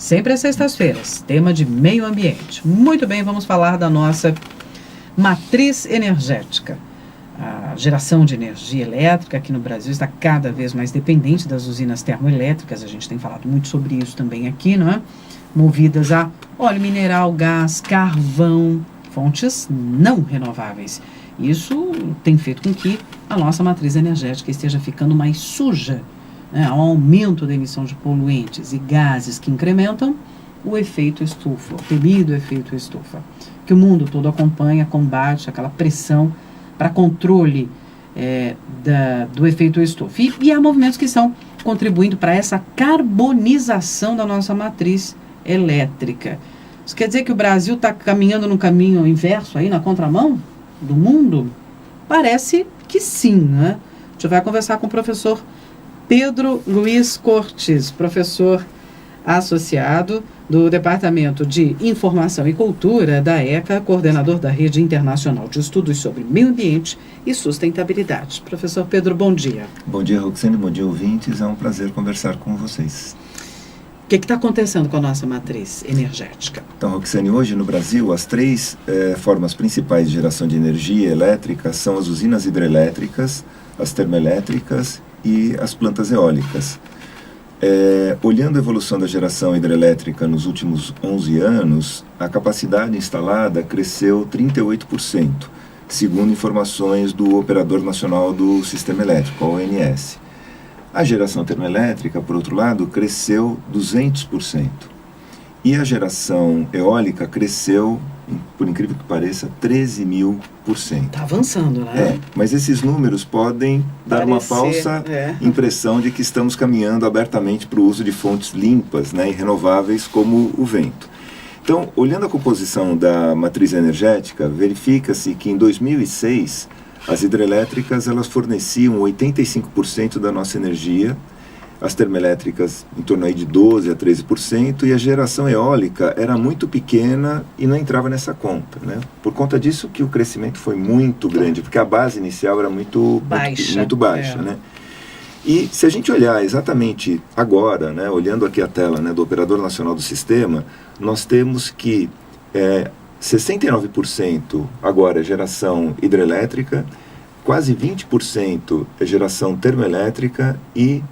Sempre às sextas-feiras, tema de meio ambiente. Muito bem, vamos falar da nossa matriz energética. A geração de energia elétrica aqui no Brasil está cada vez mais dependente das usinas termoelétricas. A gente tem falado muito sobre isso também aqui, não é? Movidas a óleo mineral, gás, carvão, fontes não renováveis. Isso tem feito com que a nossa matriz energética esteja ficando mais suja, né? Há um aumento da emissão de poluentes e gases que incrementam o efeito estufa, o temido efeito estufa, que o mundo todo acompanha, combate aquela pressão para controle do efeito estufa. E há movimentos que estão contribuindo para essa carbonização da nossa matriz elétrica. Isso quer dizer que o Brasil está caminhando no caminho inverso, aí na contramão do mundo? Parece que sim, né? A gente vai conversar com o professor Pedro Luiz Cortes, professor associado do Departamento de Informação e Cultura da ECA, coordenador da Rede Internacional de Estudos sobre Meio Ambiente e Sustentabilidade. Professor Pedro, bom dia. Bom dia, Roxane, bom dia, ouvintes. É um prazer conversar com vocês. O que está acontecendo com a nossa matriz energética? Então, Roxane, hoje no Brasil, as três formas principais de geração de energia elétrica são as usinas hidrelétricas, as termoelétricas e as plantas eólicas. Olhando a evolução da geração hidrelétrica nos últimos 11 anos, a capacidade instalada cresceu 38%, segundo informações do Operador Nacional do Sistema Elétrico, a ONS. A geração termoelétrica, por outro lado, cresceu 200%. E a geração eólica cresceu, por incrível que pareça, 13.000%. Está avançando, né? Mas esses números podem dar uma falsa impressão de que estamos caminhando abertamente para o uso de fontes limpas, né, e renováveis como o vento. Então, olhando a composição da matriz energética, verifica-se que em 2006 as hidrelétricas elas forneciam 85% da nossa energia, as termoelétricas em torno aí de 12% a 13%, e a geração eólica era muito pequena e não entrava nessa conta, né? Por conta disso que o crescimento foi muito grande, porque a base inicial era muito baixa, né? E se a gente olhar exatamente agora, né, olhando aqui a tela, né, do Operador Nacional do Sistema, nós temos que 69% agora é geração hidrelétrica, quase 20% é geração termoelétrica e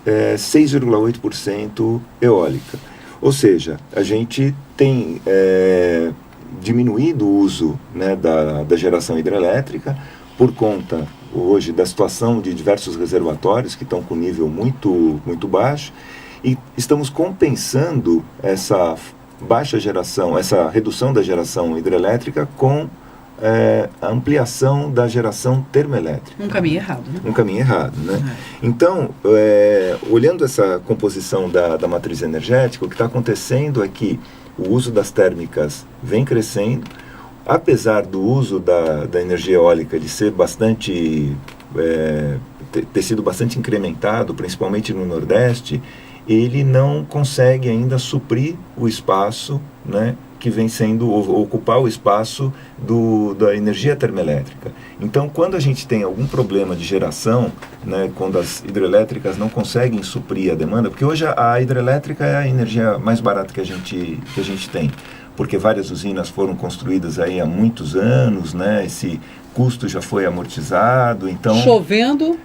6,8% eólica. Ou seja, a gente tem diminuído o uso, né, da geração hidrelétrica por conta, hoje, da situação de diversos reservatórios que estão com nível muito, muito baixo, e estamos compensando essa baixa geração, essa redução da geração hidrelétrica com a ampliação da geração termoelétrica. Um caminho errado, né? Um caminho errado, né? Então, olhando essa composição da matriz energética, o que está acontecendo é que o uso das térmicas vem crescendo, apesar do uso da energia eólica de ser bastante, ter sido bastante incrementado, principalmente no Nordeste, ele não consegue ainda suprir o espaço, né, que vem sendo, ocupar o espaço da energia termoelétrica. Então, quando a gente tem algum problema de geração, né, quando as hidrelétricas não conseguem suprir a demanda, porque hoje a hidrelétrica é a energia mais barata que a gente tem, porque várias usinas foram construídas aí há muitos anos, né, esse custo já foi amortizado, então... Chovendo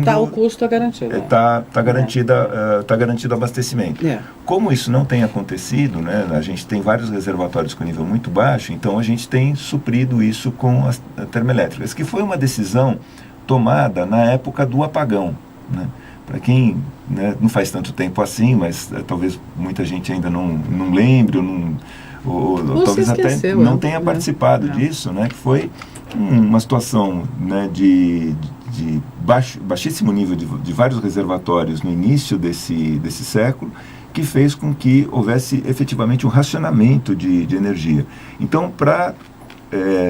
tá, o custo garantido. Está garantido o abastecimento. Como isso não tem acontecido, né, a gente tem vários reservatórios com nível muito baixo, então a gente tem suprido isso com as termoelétricas, que foi uma decisão tomada na época do apagão, né? Para quem, né, não faz tanto tempo assim, mas talvez muita gente ainda não lembre, ou talvez até não tenha participado disso, né, que foi uma situação, né, de baixíssimo nível de vários reservatórios no início desse século, que fez com que houvesse efetivamente um racionamento de energia. Então, para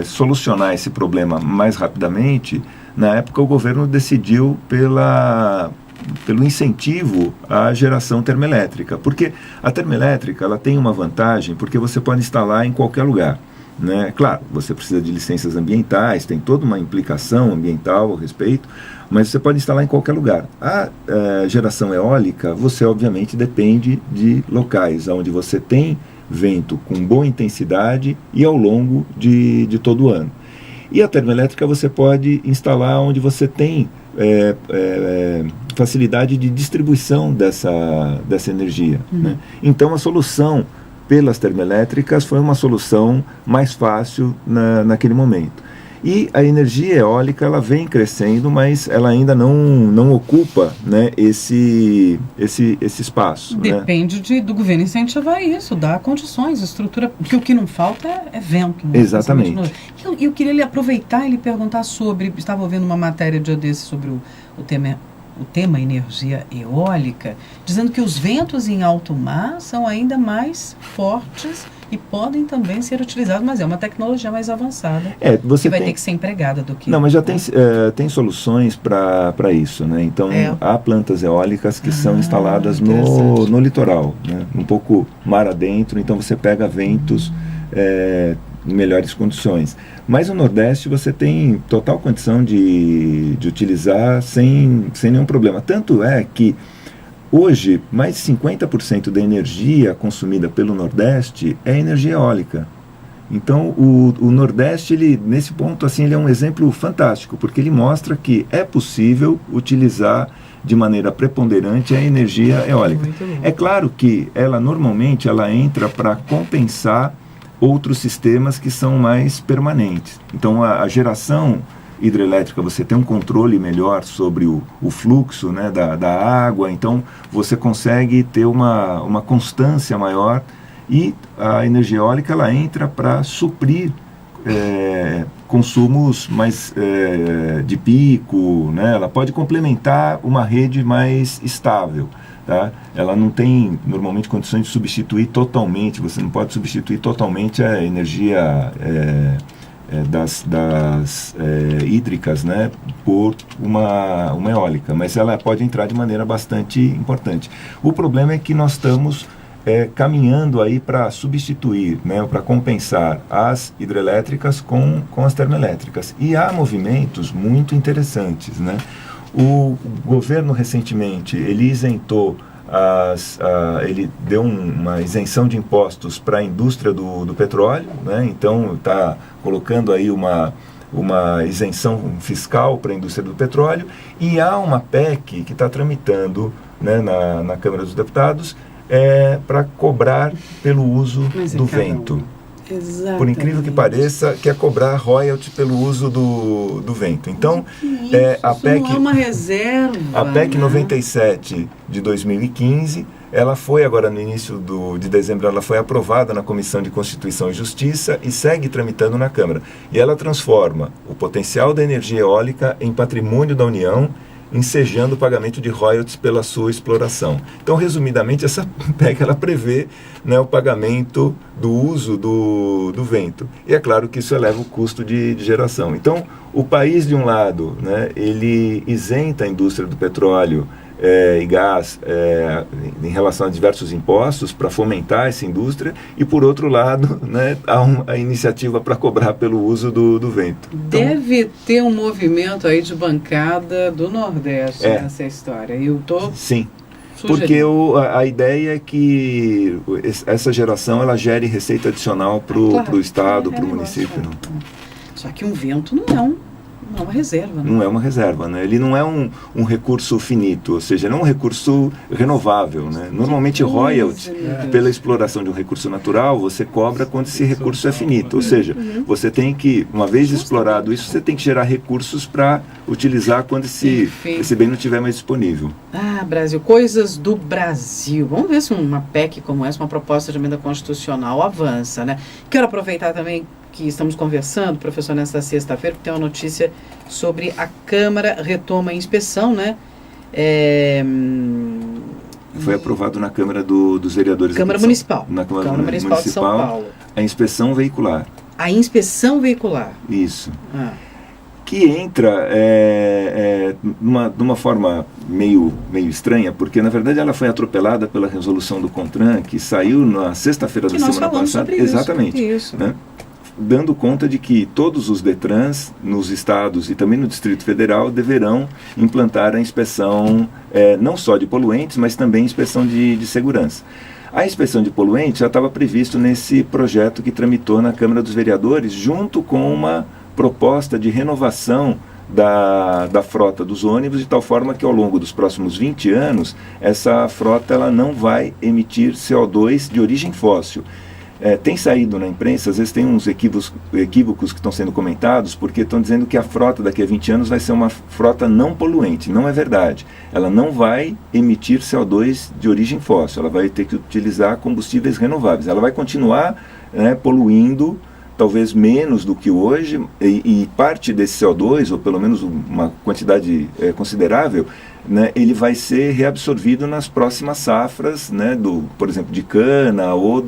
solucionar esse problema mais rapidamente, na época o governo decidiu pelo incentivo à geração termoelétrica, porque a termoelétrica ela tem uma vantagem, porque você pode instalar em qualquer lugar. né? Claro, você precisa de licenças ambientais, tem toda uma implicação ambiental a respeito, mas você pode instalar em qualquer lugar. A geração eólica, você obviamente depende de locais onde você tem vento com boa intensidade e ao longo de todo o ano. E a termoelétrica você pode instalar onde você tem facilidade de distribuição dessa energia. Né? Então a solução pelas termoelétricas foi uma solução mais fácil naquele momento. E a energia eólica ela vem crescendo, mas ela ainda não ocupa, né, esse espaço. Depende, né? Do governo incentivar isso, dar condições, estrutura, porque o que não falta é vento. Né? Exatamente. Eu queria lhe aproveitar e lhe perguntar sobre, estava ouvindo uma matéria dia desse sobre o tema energia eólica, dizendo que os ventos em alto mar são ainda mais fortes e podem também ser utilizados, mas é uma tecnologia mais avançada que vai ter que ser empregada do que... Não, mas já tem soluções para isso, né? Então, há plantas eólicas que são instaladas no litoral, né? Um pouco mar adentro, então você pega ventos em melhores condições. Mas no Nordeste você tem total condição de utilizar sem nenhum problema. Tanto é que hoje, mais de 50% da energia consumida pelo Nordeste é energia eólica. Então, o Nordeste, nesse ponto, assim, ele é um exemplo fantástico, porque ele mostra que é possível utilizar de maneira preponderante a energia eólica. É claro que normalmente ela entra para compensar outros sistemas que são mais permanentes. Então, a geração hidrelétrica, você tem um controle melhor sobre o fluxo, né, da água, então você consegue ter uma constância maior, e a energia eólica ela entra para suprir consumos mais de pico, né? Ela pode complementar uma rede mais estável. Tá? Ela não tem normalmente condições de substituir totalmente, você não pode substituir totalmente a energia das hídricas, né, por uma eólica, mas ela pode entrar de maneira bastante importante. O problema é que nós estamos caminhando aí para substituir, né, para compensar as hidrelétricas com as termoelétricas, e há movimentos muito interessantes, né? O governo recentemente, ele isentou, ele deu uma isenção de impostos para a indústria do petróleo, né? Então está colocando aí uma isenção fiscal para a indústria do petróleo, e há uma PEC que está tramitando, né, na Câmara dos Deputados para cobrar pelo uso do vento. Exatamente. Por incrível que pareça, quer cobrar royalty pelo uso do vento. Então, a PEC, não é uma reserva. A PEC 97 de 2015, ela foi agora no início de dezembro, ela foi aprovada na Comissão de Constituição e Justiça e segue tramitando na Câmara. E ela transforma o potencial da energia eólica em patrimônio da União, ensejando o pagamento de royalties pela sua exploração. Então, resumidamente, essa PEC ela prevê, né, o pagamento do uso do vento. E é claro que isso eleva o custo de geração. Então, o país, de um lado, né, ele isenta a indústria do petróleo e gás em relação a diversos impostos para fomentar essa indústria, e por outro lado, né, há a iniciativa para cobrar pelo uso do vento. Deve ter um movimento aí de bancada do Nordeste nessa história. Eu tô Sim. Porque a ideia é que essa geração ela gere receita adicional para o Estado, para o município. Só que um vento não é uma reserva. Né? Não é uma reserva, né? Ele não é um recurso finito, ou seja, ele é um recurso renovável. Né? Normalmente, royalties, pela exploração de um recurso natural, você cobra quando esse recurso é finito. Ou seja, você tem que, uma vez explorado isso, você tem que gerar recursos para utilizar quando esse bem não estiver mais disponível. Brasil, coisas do Brasil. Vamos ver se uma PEC como essa, uma proposta de emenda constitucional, avança, né? Quero aproveitar também que estamos conversando, professor, nesta sexta-feira, porque tem uma notícia sobre a Câmara retoma a inspeção, né? Foi aprovado na Câmara dos Vereadores. Câmara Municipal. Na Câmara Municipal de São Paulo. A inspeção veicular. A inspeção veicular. Isso. Que entra de uma forma meio estranha, porque na verdade ela foi atropelada pela resolução do CONTRAN, que saiu na sexta-feira da semana passada. Exatamente. Isso. Né? dando conta de que todos os DETRANs nos estados e também no Distrito Federal deverão implantar a inspeção não só de poluentes, mas também inspeção de segurança. A inspeção de poluentes já estava previsto nesse projeto que tramitou na Câmara dos Vereadores, junto com uma proposta de renovação da frota dos ônibus, de tal forma que ao longo dos próximos 20 anos, essa frota ela não vai emitir CO2 de origem fóssil. Tem saído na imprensa, às vezes tem uns equívocos que estão sendo comentados, porque estão dizendo que a frota daqui a 20 anos vai ser uma frota não poluente. Não é verdade. Ela não vai emitir CO2 de origem fóssil, ela vai ter que utilizar combustíveis renováveis. Ela vai continuar poluindo, talvez menos do que hoje, e parte desse CO2, ou pelo menos uma quantidade considerável, ele vai ser reabsorvido nas próximas safras, por exemplo, de cana ou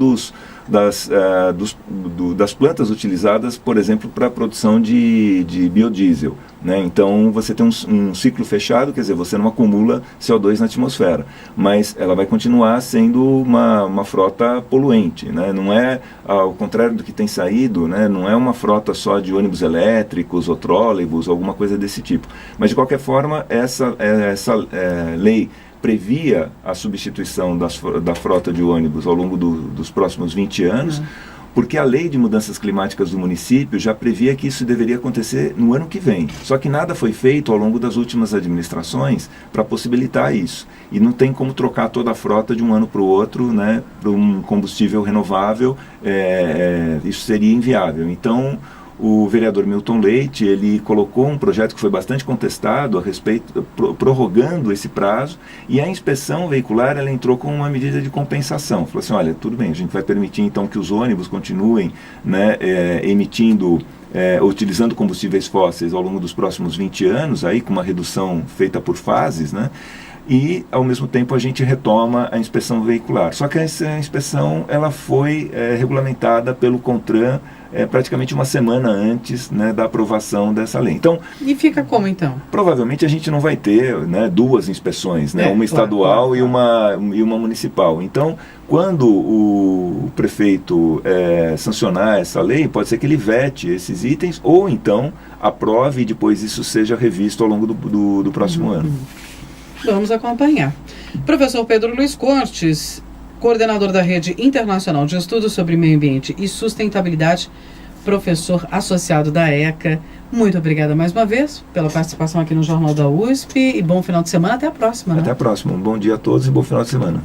das plantas utilizadas, por exemplo, para a produção de biodiesel. Então você tem um ciclo fechado, quer dizer, você não acumula CO2 na atmosfera, mas ela vai continuar sendo uma frota poluente. Não é, ao contrário do que tem saído, não é uma frota só de ônibus elétricos ou trólebus, alguma coisa desse tipo. Mas de qualquer forma, essa lei previa a substituição da frota de ônibus ao longo dos próximos 20 anos, porque a lei de mudanças climáticas do município já previa que isso deveria acontecer no ano que vem. Só que nada foi feito ao longo das últimas administrações para possibilitar isso. E não tem como trocar toda a frota de um ano para o outro, para um combustível renovável, isso seria inviável. Então, o vereador Milton Leite, ele colocou um projeto que foi bastante contestado a respeito, prorrogando esse prazo, e a inspeção veicular, ela entrou com uma medida de compensação. Falou assim, olha, tudo bem, a gente vai permitir então que os ônibus continuem emitindo, utilizando combustíveis fósseis ao longo dos próximos 20 anos, aí com uma redução feita por fases, e ao mesmo tempo a gente retoma a inspeção veicular. Só que essa inspeção ela foi regulamentada pelo CONTRAN praticamente uma semana antes da aprovação dessa lei. Então, e fica como então? Provavelmente a gente não vai ter duas inspeções, uma estadual claro. E uma municipal. Então, quando o prefeito sancionar essa lei, pode ser que ele vete esses itens ou então aprove e depois isso seja revisto ao longo do próximo ano. Vamos acompanhar. Professor Pedro Luiz Cortes, coordenador da Rede Internacional de Estudos sobre Meio Ambiente e Sustentabilidade, professor associado da ECA. Muito obrigada mais uma vez pela participação aqui no Jornal da USP e bom final de semana. Até a próxima. Até a próxima. Um bom dia a todos e bom final de semana.